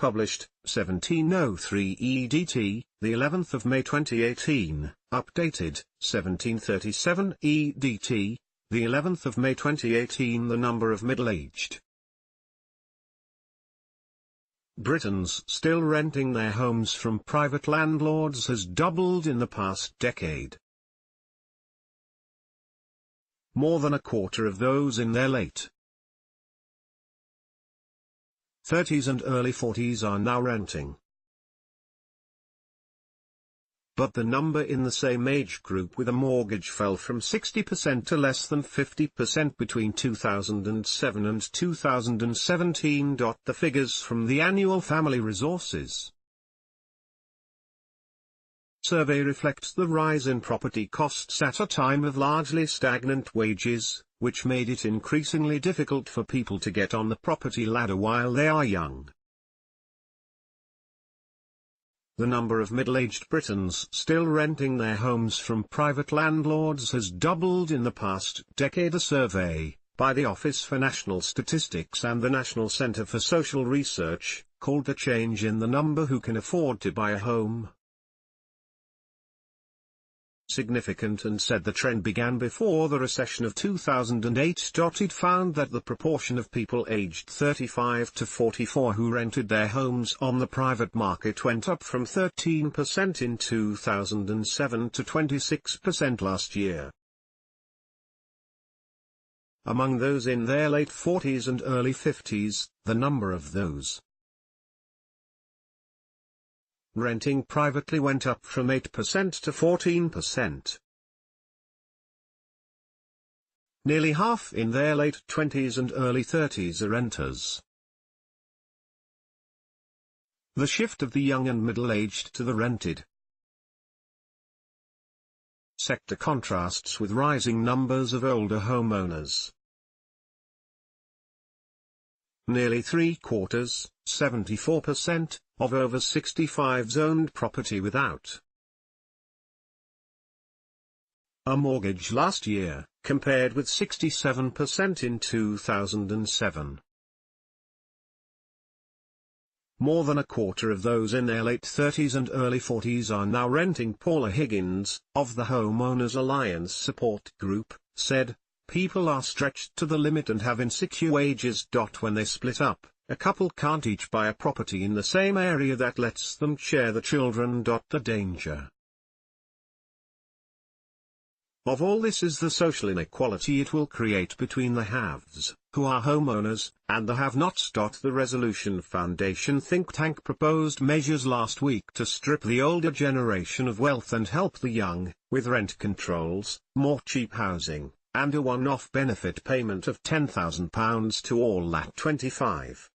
published, 1703 EDT, the 11th of May 2018, updated, 1737 EDT, the 11th of May 2018. The number of middle-aged Britons still renting their homes from private landlords has doubled in the past decade. More than a quarter of those in their late 30s and early 40s are now renting. But the number in the same age group with a mortgage fell from 60% to less than 50% between 2007 and 2017. The figures from the annual Family Resources survey reflects the rise in property costs at a time of largely stagnant wages, which made it increasingly difficult for people to get on the property ladder while they are young. The number of middle-aged Britons still renting their homes from private landlords has doubled in the past decade. A survey by the Office for National Statistics and the National Centre for Social Research called the change in the number who can afford to buy a home significant and said the trend began before the recession of 2008. It found that the proportion of people aged 35 to 44 who rented their homes on the private market went up from 13% in 2007 to 26% last year. Among those in their late 40s and early 50s, the number of those renting privately went up from 8% to 14%. Nearly half in their late 20s and early 30s are renters. The shift of the young and middle-aged to the rented sector contrasts with rising numbers of older homeowners. Nearly three-quarters, 74%, of over 65s owned property without a mortgage last year, compared with 67% in 2007. More than a quarter of those in their late 30s and early 40s are now renting. Paula Higgins, of the Homeowners Alliance Support Group, said, "People are stretched to the limit and have insecure wages. When they split up, a couple can't each buy a property in the same area that lets them share the children. The danger of all this is the social inequality it will create between the haves, who are homeowners, and the have-nots. The Resolution Foundation think tank proposed measures last week to strip the older generation of wealth and help the young, with rent controls, more cheap housing, and a one-off benefit payment of £10,000 to all at 25.